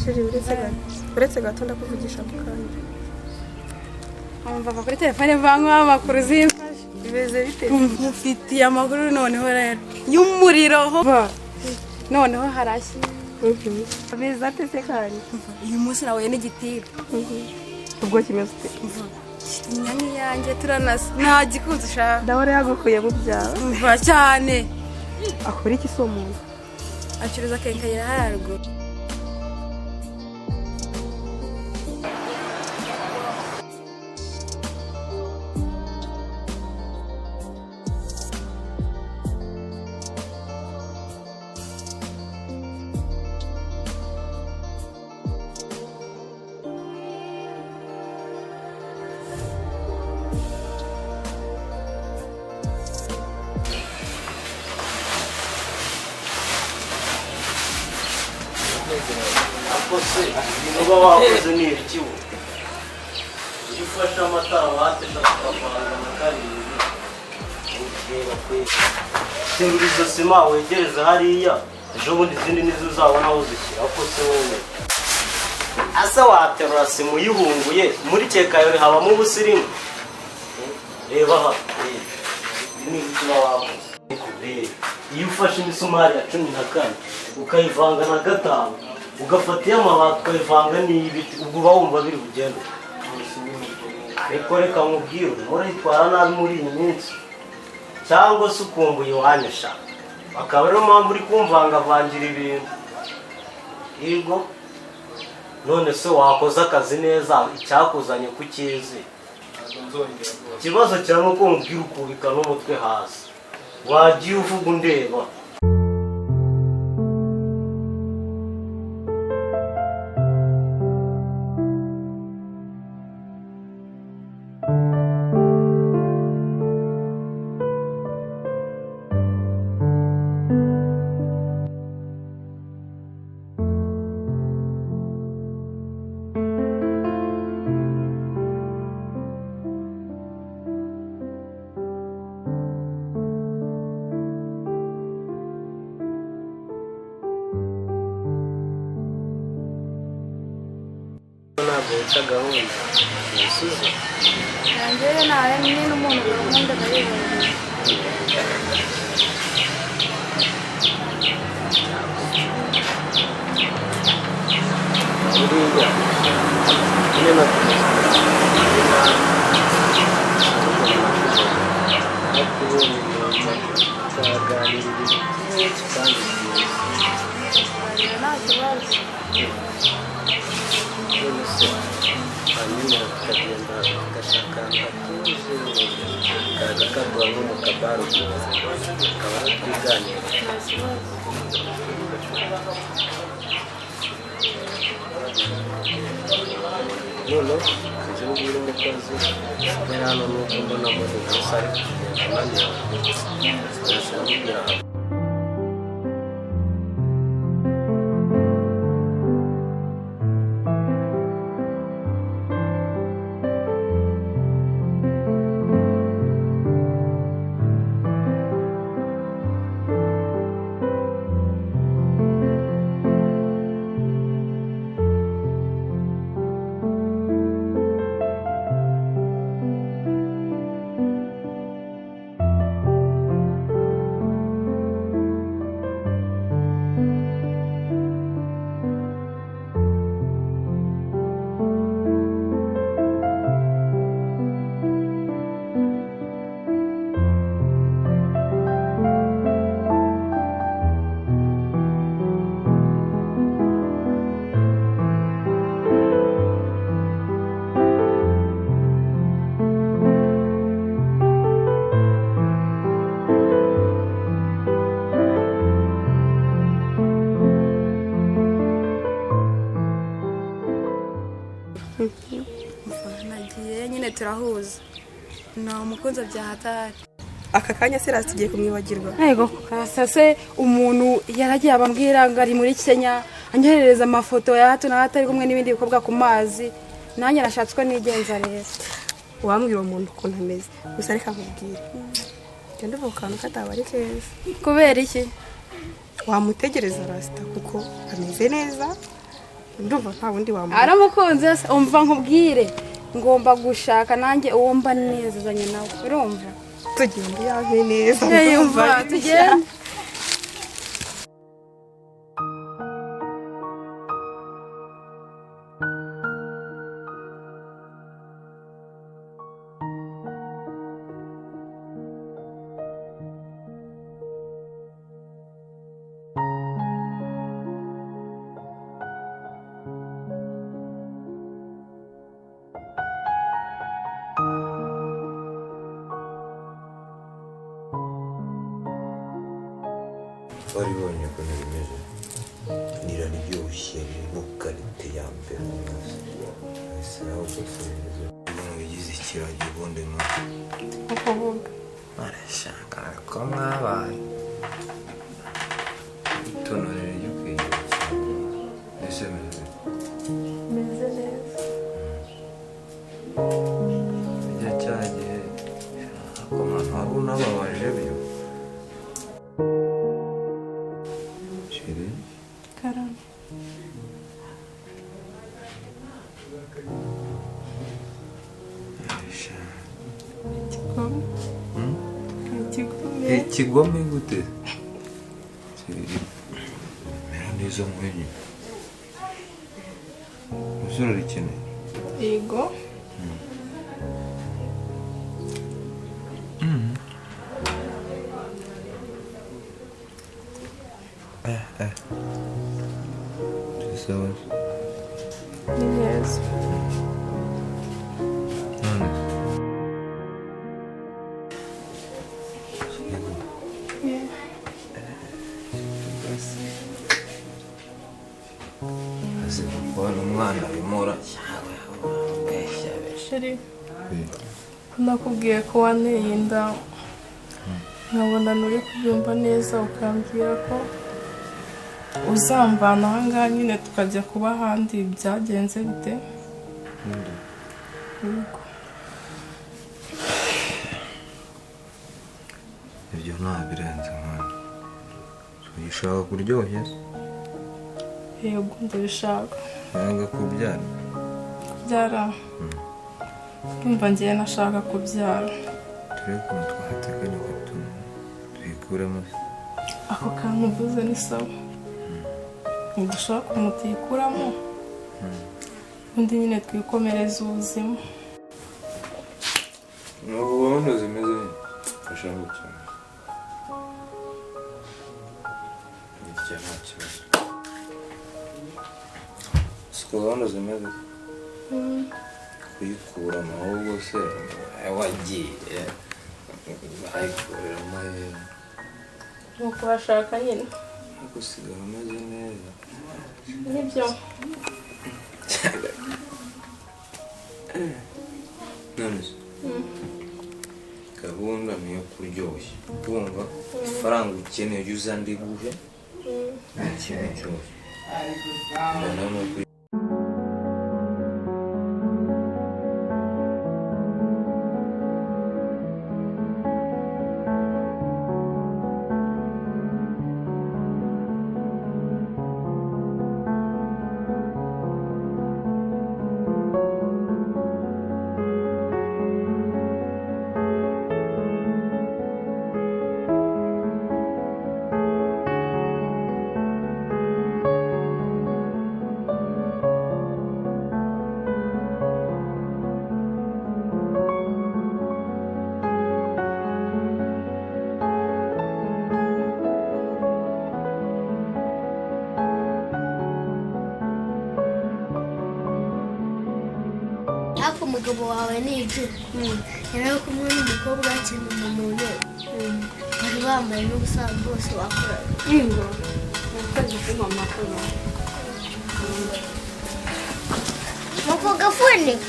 Sheri uretse gato ndakuvugisha mu kanya. Bava kuri telefone banywa amakuru zimfashe. Bimeze bite? Mufitiye amakuru noneho rero y'umuriro noneho harashye. Bimeze ate se kandi? Uyu munsi nawe n'igitiro. Ubwo kimeze ute? Inyanya yanjye turanasa nta gikunze ushaka. Ndabona yagukuye mu byawe. Mva cyane. Akora iki so muntu? Acuruza kenkayira hararwo. Uba wakoze ni ikibu ufashe amatara watesha tukavanga na karindwi ureba kwe terura izo sima wegereza hariya ejo bundi izindi nizo uzabona aho uzishyira ko se wowe asa waterura sima uyihunguye muri kekayo habamo ubusirimu reba aha ni ibyo wakoze iyo ufashe imisumari ya 14 ukayivanga na 5 ugafata y'amabati ukayivanga n'ibiti ubwo uba wumva biri bugende reka nkubwire urayitwara nabi muri iyi minsi cyangwa se ukumbuye wanyesha akaba ariyo mpamvu uri kumvangavangira ibintu yego none se wakoze akazi neza icyakuzanye ku kizi ikibazo cyane uko nkubwira ukubika n'umutwe hasi wagiye uvuga undeba guca gahunda yisuze nanjye nawe ni n'umuntu ukunda baribona buriya nyine na hanyuma tukagenda tugashaka hatuje kaza kaduha nko mu kabaru tukaba twiganira none nje mbwira umukozi kubera hano nuko mbona muri gusa ari kugenda nanjye ndashobora turahuza na umukunzi byahatari aka kanya se rasigiye kumwibagirwa yego kasase umuntu yaragiye abambwira ngo ari muri Kenya anyoherereza amafoto ya hato na hato ari kumwe n'ibindi bikobwa ku mazi nanjye nashatswe nigenza rero wambwira umuntu ukuntu ameze gusa reka nkubwire genda uvukantu katabari keza kubera iki wamutegereza rasita kuko ameze neza ndumva nta wundi wamuha aramukunze umva nkubwire ngomba gushaka nanjye uwo mba nezazanye nawe urumva tugenda yabe neza yumva tugenda waribonye ukuntu bimeze niraryoshye bukarite ya mbere ese nawe gusa bimeze ibintu bigize ikiragi ubundi ukuvuga arashaka ko mwabaye itonore ryo kwigira cyane ese meze neza bijya cyagihe ako muntu wari unababaje byo karame ikigome gute mera neza mwenye uzura rikeneye yego sawa ni neza none azi kubona umwana bimura sheri nakubwiye ko wanteye inda nkabona nturi kubyumva neza ukambwira ko uzambana ahangaha nyine tukajya kuba ahandi byagenze bite yego ibyo nta birenze mwana uyishaka kuryoshya yego ndabishaka wanga kubyara kubyara ndumva ngiye nashaka kubyara turebe ukuntu twahateganya ko tuyikuramo ako kantu uvuze ni sawa ntidushaka ukuntu tuyikuramo undi nyine twikomereza ubuzima nubu gahunda zimeze ashaka cyane bityo nta kibazo siko gahunda zimeze kuyikuramo ahubwo se wagiye bayikuramo nuko bashaka nyine gusigara ameze neza nibyo none se gahunda niyo kuryoshya kumva ifaranga ukeneye ujya uza ndiguhe ikintu cyose mbona ni ukuri ariko umugabo wawe ni igihe yari ari kumwe n'umukobwa akina umuntu bari bambaye n'ubusanzwe bose bakorana ingo nakaje kuma makuru nuko gafuniko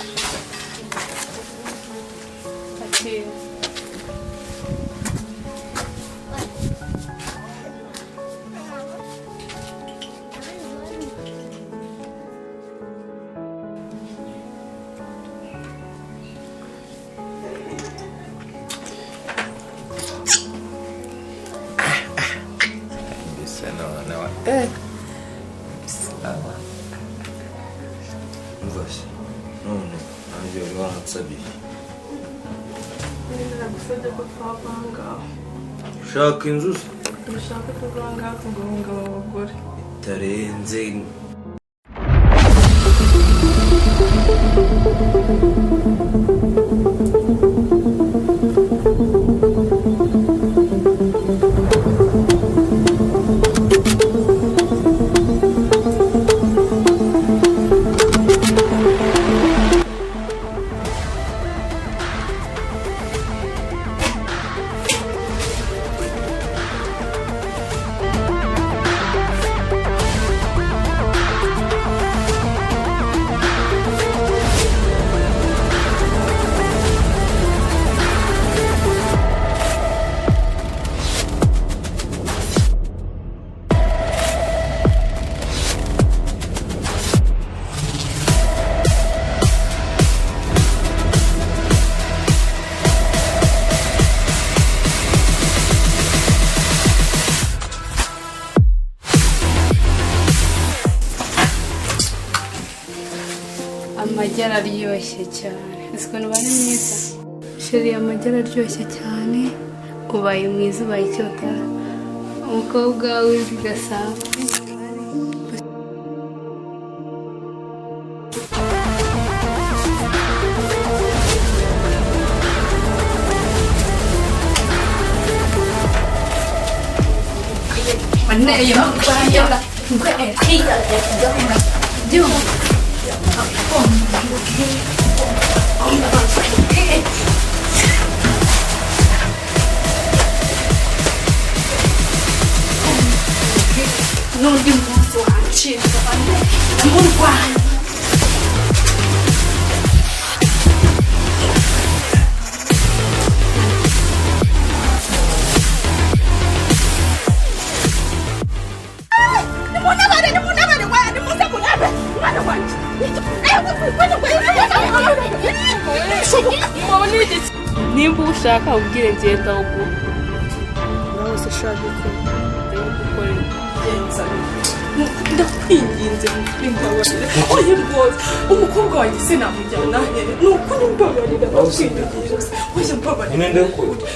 umva se none nanjye wari waransabiye nagusabye ko twava aha ngaha ushaka inzu se dushaka kuva aha ngaha tugahunga aba bagore bitarenze amagi araryoshye cyane ese ukuntu ubaye mwiza sheri amagi araryoshye cyane ubaye mwiza ubaye icyotara umukobwa w'ijwi gasabo aneye mukanya n'undi munsi wancika ndamurwanya nimba ushaka ubwire ngenda ubu nawe se ushaka gukora ndakwinginze mbabarira oya rwose umukobwa wanjye sinamujyana hehe ni ukuri mbabarira ndakwinginze oya mbabarira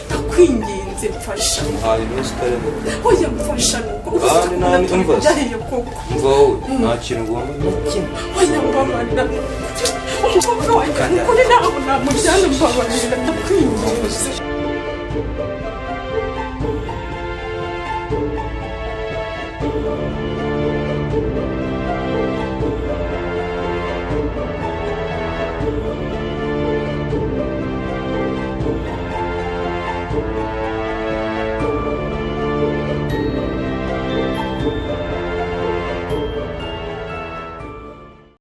ndakwinginze mfasha muhaye iminsi utarimo oya mfasha nuko kandi nani umva byahiye koko umva wowe nta kintu ugomba n'ikimwe oya mbabarira umukobwa wanjye ni ukuri ntabwo namujyana mbabarira ndakwinginze